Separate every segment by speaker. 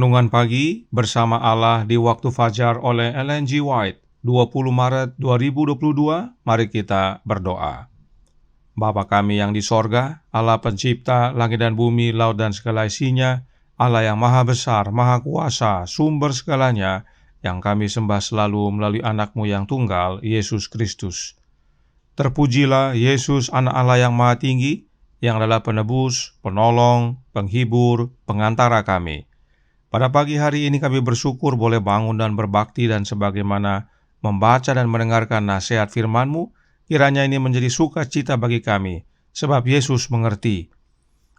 Speaker 1: Renungan Pagi bersama Allah di Waktu Fajar oleh Ellen G. White, 20 Maret 2022. Mari kita berdoa. Bapa kami yang di sorga, Allah pencipta langit dan bumi, laut dan segala isinya, Allah yang maha besar, maha kuasa, sumber segalanya, yang kami sembah selalu melalui anak-Mu yang tunggal, Yesus Kristus. Terpujilah Yesus, anak Allah yang maha tinggi, yang adalah penebus, penolong, penghibur, pengantara kami. Pada pagi hari ini kami bersyukur boleh bangun dan berbakti, dan sebagaimana membaca dan mendengarkan nasihat firman-Mu, kiranya ini menjadi sukacita bagi kami, sebab Yesus mengerti.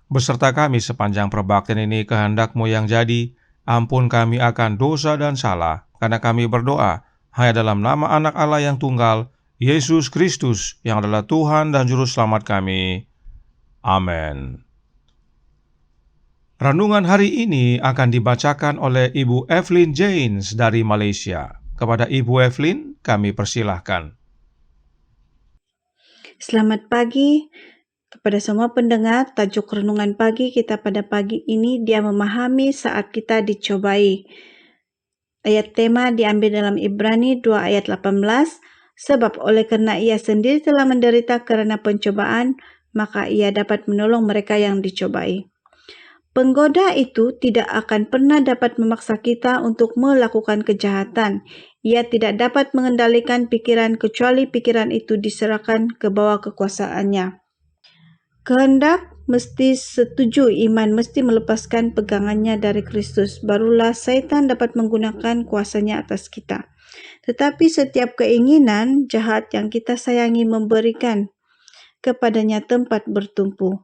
Speaker 1: Beserta kami sepanjang perbaktian ini, kehendak-Mu yang jadi, ampun kami akan dosa dan salah, karena kami berdoa hanya dalam nama anak Allah yang tunggal, Yesus Kristus, yang adalah Tuhan dan Juru Selamat kami. Amin. Renungan hari ini akan dibacakan oleh Ibu Evelyn Janes dari Malaysia. Kepada Ibu Evelyn, kami persilahkan.
Speaker 2: Selamat pagi kepada semua pendengar. Tajuk renungan pagi kita pada pagi ini, Dia memahami saat kita dicobai. Ayat tema diambil dalam Ibrani 2 ayat 18. Sebab oleh kerana ia sendiri telah menderita kerana pencobaan, maka ia dapat menolong mereka yang dicobai. Penggoda itu tidak akan pernah dapat memaksa kita untuk melakukan kejahatan. Ia tidak dapat mengendalikan pikiran kecuali pikiran itu diserahkan ke bawah kekuasaannya. Kehendak mesti setuju, iman mesti melepaskan pegangannya dari Kristus. Barulah Syaitan dapat menggunakan kuasanya atas kita. Tetapi setiap keinginan jahat yang kita sayangi memberikan kepadanya tempat bertumpu.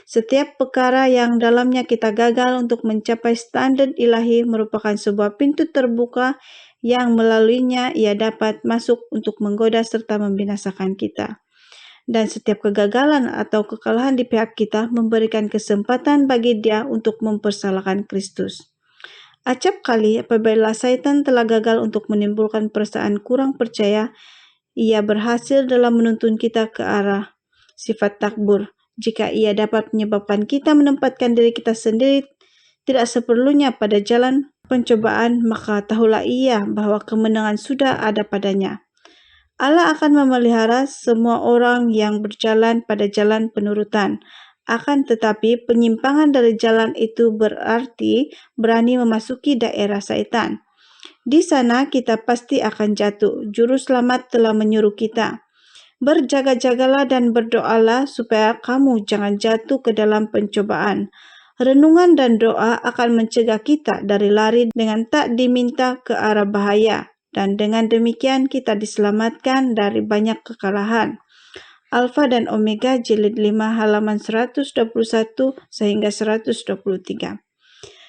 Speaker 2: Setiap perkara yang dalamnya kita gagal untuk mencapai standar ilahi merupakan sebuah pintu terbuka yang melaluinya ia dapat masuk untuk menggoda serta membinasakan kita. Dan setiap kegagalan atau kekalahan di pihak kita memberikan kesempatan bagi dia untuk mempersalahkan Kristus. Acap kali apabila Syaitan telah gagal untuk menimbulkan perasaan kurang percaya, ia berhasil dalam menuntun kita ke arah sifat takbur. Jika ia dapat menyebabkan kita menempatkan diri kita sendiri tidak seperlunya pada jalan pencobaan, maka tahulah ia bahwa kemenangan sudah ada padanya. Allah akan memelihara semua orang yang berjalan pada jalan penurutan. Akan tetapi penyimpangan dari jalan itu berarti berani memasuki daerah Syaitan. Di sana kita pasti akan jatuh. Juru Selamat telah menyuruh kita, berjaga-jagalah dan berdoalah supaya kamu jangan jatuh ke dalam pencobaan. Renungan dan doa akan mencegah kita dari lari dengan tak diminta ke arah bahaya, dan dengan demikian kita diselamatkan dari banyak kekalahan. Alfa dan Omega jilid 5 halaman 121 sehingga 123.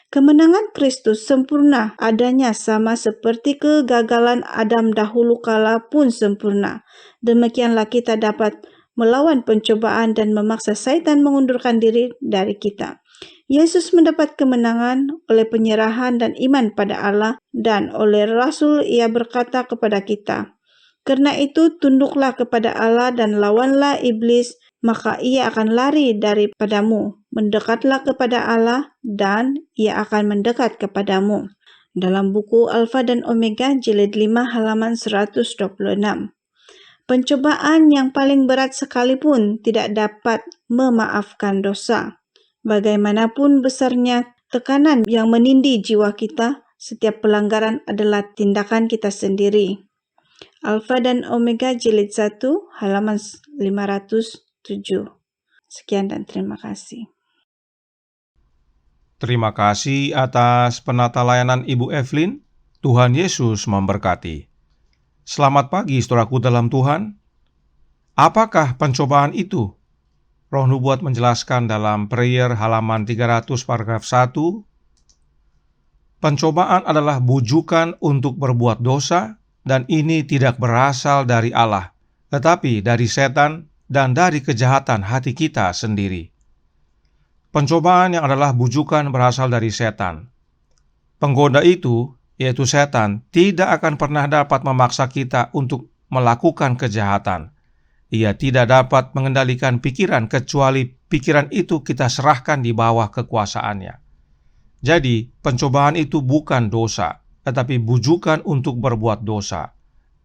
Speaker 2: Kemenangan Kristus sempurna adanya sama seperti kegagalan Adam dahulu kala pun sempurna. Demikianlah kita dapat melawan pencobaan dan memaksa Syaitan mengundurkan diri dari kita. Yesus mendapat kemenangan oleh penyerahan dan iman pada Allah, dan oleh Rasul ia berkata kepada kita, "Karena itu tunduklah kepada Allah dan lawanlah iblis, maka ia akan lari daripadamu. Mendekatlah kepada Allah dan ia akan mendekat kepadamu." Dalam buku Alfa dan Omega jilid 5 halaman 126. Pencobaan yang paling berat sekalipun tidak dapat memaafkan dosa. Bagaimanapun besarnya tekanan yang menindih jiwa kita, setiap pelanggaran adalah tindakan kita sendiri. Alfa dan Omega jilid 1 halaman 507. Sekian dan terima kasih.
Speaker 1: Terima kasih atas penata layanan Ibu Evelyn. Tuhan Yesus memberkati. Selamat pagi saudaraku dalam Tuhan. Apakah pencobaan itu? Roh Nubuat menjelaskan dalam prayer halaman 300 paragraf 1. Pencobaan adalah bujukan untuk berbuat dosa, dan ini tidak berasal dari Allah, tetapi dari setan dan dari kejahatan hati kita sendiri. Pencobaan yang adalah bujukan berasal dari setan. Penggoda itu, yaitu setan, tidak akan pernah dapat memaksa kita untuk melakukan kejahatan. Ia tidak dapat mengendalikan pikiran kecuali pikiran itu kita serahkan di bawah kekuasaannya. Jadi, pencobaan itu bukan dosa, tetapi bujukan untuk berbuat dosa.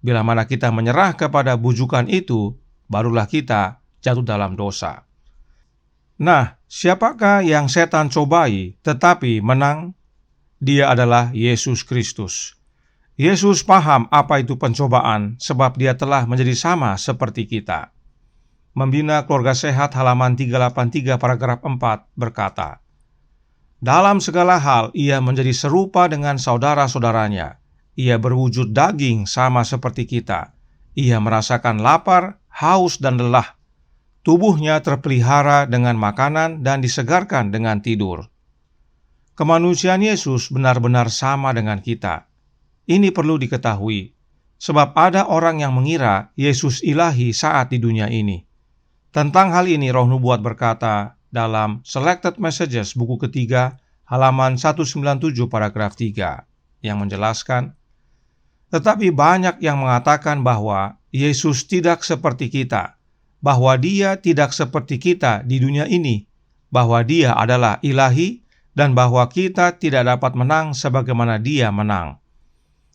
Speaker 1: Bila mana kita menyerah kepada bujukan itu, barulah kita jatuh dalam dosa. Nah, siapakah yang setan cobai tetapi menang? Dia adalah Yesus Kristus. Yesus paham apa itu pencobaan sebab dia telah menjadi sama seperti kita. Membina Keluarga Sehat halaman 383 paragraf 4 berkata, dalam segala hal ia menjadi serupa dengan saudara-saudaranya. Ia berwujud daging sama seperti kita. Ia merasakan lapar, haus, dan lelah. Tubuhnya terpelihara dengan makanan dan disegarkan dengan tidur. Kemanusiaan Yesus benar-benar sama dengan kita. Ini perlu diketahui, sebab ada orang yang mengira Yesus ilahi saat di dunia ini. Tentang hal ini Roh Nubuat berkata dalam Selected Messages buku ketiga halaman 197 paragraf 3 yang menjelaskan, tetapi banyak yang mengatakan bahwa Yesus tidak seperti kita, bahwa dia tidak seperti kita di dunia ini, bahwa dia adalah ilahi dan bahwa kita tidak dapat menang sebagaimana dia menang.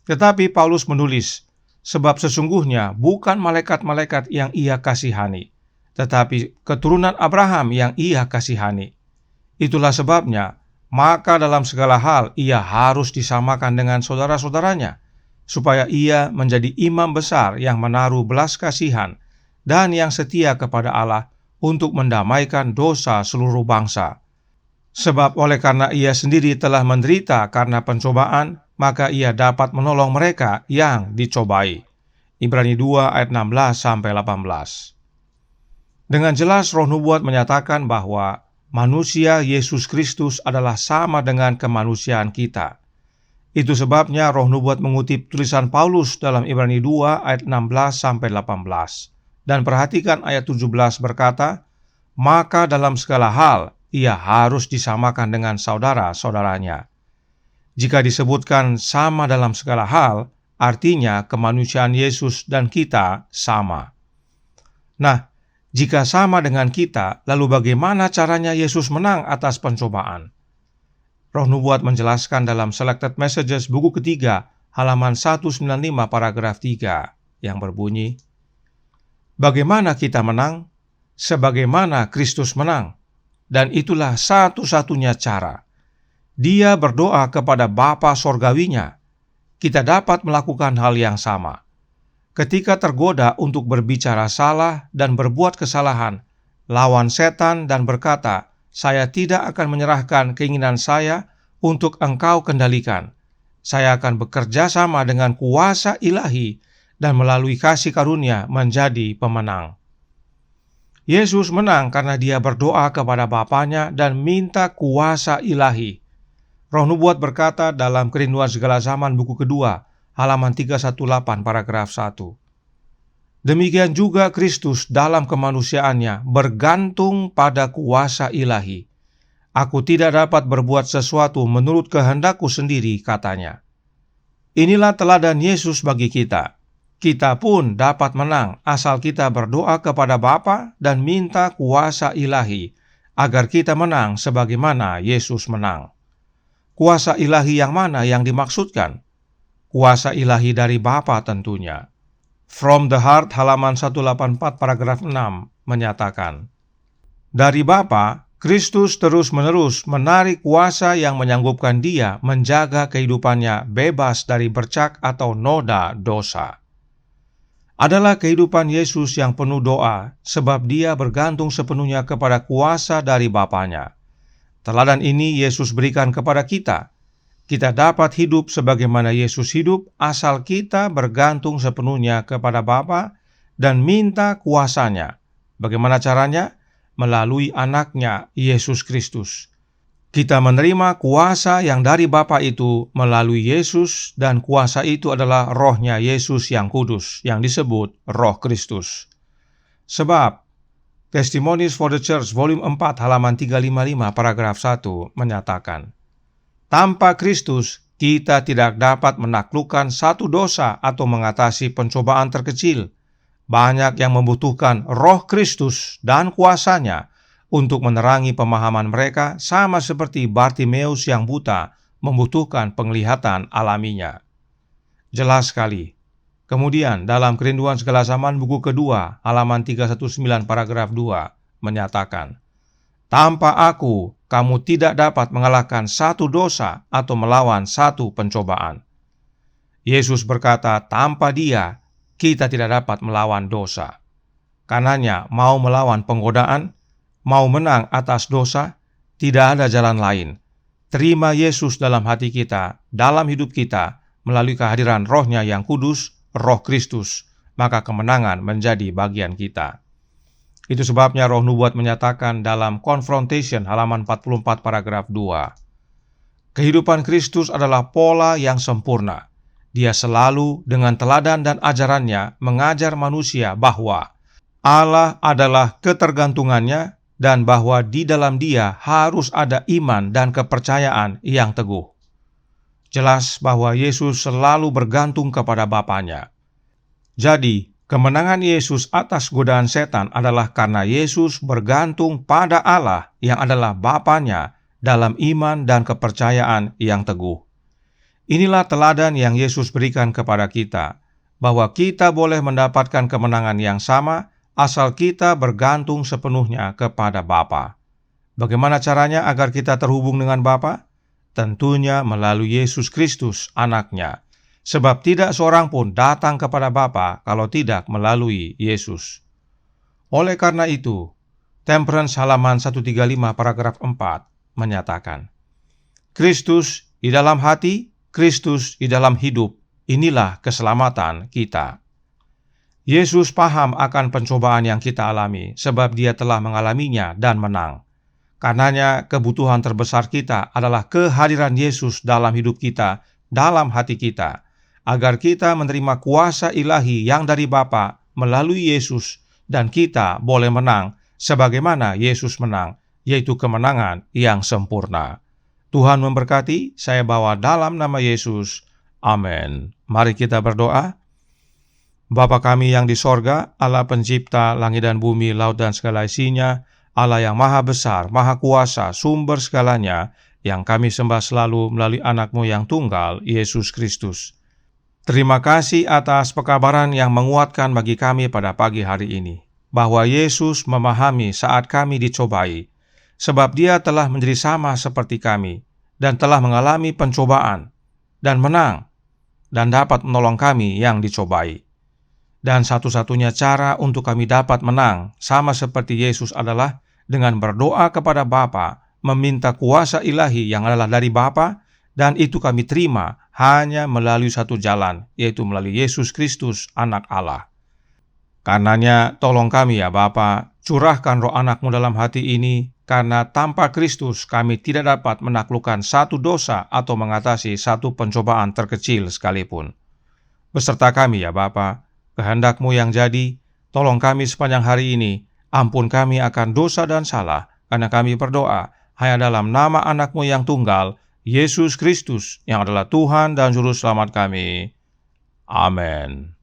Speaker 1: Tetapi Paulus menulis, sebab sesungguhnya bukan malaikat-malaikat yang ia kasihani, tetapi keturunan Abraham yang ia kasihani. Itulah sebabnya, maka dalam segala hal ia harus disamakan dengan saudara-saudaranya, supaya ia menjadi imam besar yang menaruh belas kasihan dan yang setia kepada Allah untuk mendamaikan dosa seluruh bangsa. Sebab oleh karena ia sendiri telah menderita karena pencobaan, maka ia dapat menolong mereka yang dicobai. Ibrani 2 ayat 16-18. Dengan jelas Roh Nubuat menyatakan bahwa manusia Yesus Kristus adalah sama dengan kemanusiaan kita. Itu sebabnya Roh Nubuat mengutip tulisan Paulus dalam Ibrani 2 ayat 16-18. Dan perhatikan ayat 17 berkata, maka dalam segala hal ia harus disamakan dengan saudara-saudaranya. Jika disebutkan sama dalam segala hal, artinya kemanusiaan Yesus dan kita sama. Nah, jika sama dengan kita, lalu bagaimana caranya Yesus menang atas pencobaan? Roh Nubuat menjelaskan dalam Selected Messages buku ketiga, halaman 195 paragraf 3, yang berbunyi, bagaimana kita menang? Sebagaimana Kristus menang. Dan itulah satu-satunya cara. Dia berdoa kepada Bapa Sorgawinya. Kita dapat melakukan hal yang sama. Ketika tergoda untuk berbicara salah dan berbuat kesalahan, lawan setan dan berkata, saya tidak akan menyerahkan keinginan saya untuk engkau kendalikan. Saya akan bekerja sama dengan kuasa ilahi dan melalui kasih karunia menjadi pemenang. Yesus menang karena dia berdoa kepada Bapanya dan minta kuasa ilahi. Roh Nubuat berkata dalam Kerinduan Segala Zaman buku kedua, halaman 318 paragraf 1. Demikian juga Kristus dalam kemanusiaannya bergantung pada kuasa ilahi. Aku tidak dapat berbuat sesuatu menurut kehendakku sendiri, katanya. Inilah teladan Yesus bagi kita. Kita pun dapat menang asal kita berdoa kepada Bapa dan minta kuasa ilahi, agar kita menang sebagaimana Yesus menang. Kuasa ilahi yang mana yang dimaksudkan? Kuasa ilahi dari Bapa tentunya. From the Heart halaman 184 paragraf 6 menyatakan, dari Bapa, Kristus terus-menerus menarik kuasa yang menyanggupkan dia menjaga kehidupannya bebas dari bercak atau noda dosa. Adalah kehidupan Yesus yang penuh doa, sebab dia bergantung sepenuhnya kepada kuasa dari Bapanya. Teladan ini Yesus berikan kepada kita. Kita dapat hidup sebagaimana Yesus hidup asal kita bergantung sepenuhnya kepada Bapa dan minta kuasanya. Bagaimana caranya? Melalui anaknya Yesus Kristus. Kita menerima kuasa yang dari Bapa itu melalui Yesus, dan kuasa itu adalah rohnya Yesus yang kudus, yang disebut Roh Kristus. Sebab Testimonies for the Church volume 4 halaman 355 paragraf 1 menyatakan, tanpa Kristus kita tidak dapat menaklukkan satu dosa atau mengatasi pencobaan terkecil. Banyak yang membutuhkan Roh Kristus dan kuasanya untuk menerangi pemahaman mereka, sama seperti Bartimeus yang buta membutuhkan penglihatan alaminya. Jelas sekali. Kemudian dalam Kerinduan Segala Zaman buku kedua, halaman 319 paragraf 2, menyatakan, tanpa aku, kamu tidak dapat mengalahkan satu dosa atau melawan satu pencobaan. Yesus berkata, tanpa Dia, kita tidak dapat melawan dosa. Karenanya, mau melawan penggodaan, mau menang atas dosa, tidak ada jalan lain. Terima Yesus dalam hati kita, dalam hidup kita, melalui kehadiran Roh-Nya yang kudus, Roh Kristus, maka kemenangan menjadi bagian kita. Itu sebabnya Roh Nubuat menyatakan dalam Confrontation halaman 44 paragraf 2. Kehidupan Kristus adalah pola yang sempurna. Dia selalu dengan teladan dan ajarannya mengajar manusia bahwa Allah adalah ketergantungannya dan bahwa di dalam Dia harus ada iman dan kepercayaan yang teguh. Jelas bahwa Yesus selalu bergantung kepada Bapanya. Jadi, kemenangan Yesus atas godaan setan adalah karena Yesus bergantung pada Allah yang adalah Bapanya dalam iman dan kepercayaan yang teguh. Inilah teladan yang Yesus berikan kepada kita, bahwa kita boleh mendapatkan kemenangan yang sama asal kita bergantung sepenuhnya kepada Bapa. Bagaimana caranya agar kita terhubung dengan Bapa? Tentunya melalui Yesus Kristus, Anak-Nya. Sebab tidak seorang pun datang kepada Bapa kalau tidak melalui Yesus. Oleh karena itu, Temperance halaman 135 paragraf 4 menyatakan, Kristus di dalam hati, Kristus di dalam hidup, inilah keselamatan kita. Yesus paham akan pencobaan yang kita alami, sebab Dia telah mengalaminya dan menang. Karenanya kebutuhan terbesar kita adalah kehadiran Yesus dalam hidup kita, dalam hati kita, agar kita menerima kuasa ilahi yang dari Bapa melalui Yesus, dan kita boleh menang sebagaimana Yesus menang, yaitu kemenangan yang sempurna. Tuhan memberkati, saya bawa dalam nama Yesus. Amin. Mari kita berdoa. Bapa kami yang di sorga, Allah pencipta langit dan bumi, laut dan segala isinya, Allah yang maha besar, maha kuasa, sumber segalanya, yang kami sembah selalu melalui Anak-Mu yang tunggal, Yesus Kristus. Terima kasih atas pekabaran yang menguatkan bagi kami pada pagi hari ini, bahwa Yesus memahami saat kami dicobai, sebab Dia telah menjadi sama seperti kami, dan telah mengalami pencobaan, dan menang, dan dapat menolong kami yang dicobai. Dan satu-satunya cara untuk kami dapat menang, sama seperti Yesus adalah dengan berdoa kepada Bapa, meminta kuasa ilahi yang adalah dari Bapa, dan itu kami terima hanya melalui satu jalan, yaitu melalui Yesus Kristus, Anak Allah. Karenanya, tolong kami ya Bapa, curahkan Roh Anak-Mu dalam hati ini, karena tanpa Kristus kami tidak dapat menaklukkan satu dosa atau mengatasi satu pencobaan terkecil sekalipun. Beserta kami ya Bapa, kehendak-Mu yang jadi, tolong kami sepanjang hari ini. Ampun kami akan dosa dan salah, karena kami berdoa hanya dalam nama Anak-Mu yang tunggal, Yesus Kristus, yang adalah Tuhan dan Juru Selamat kami. Amin.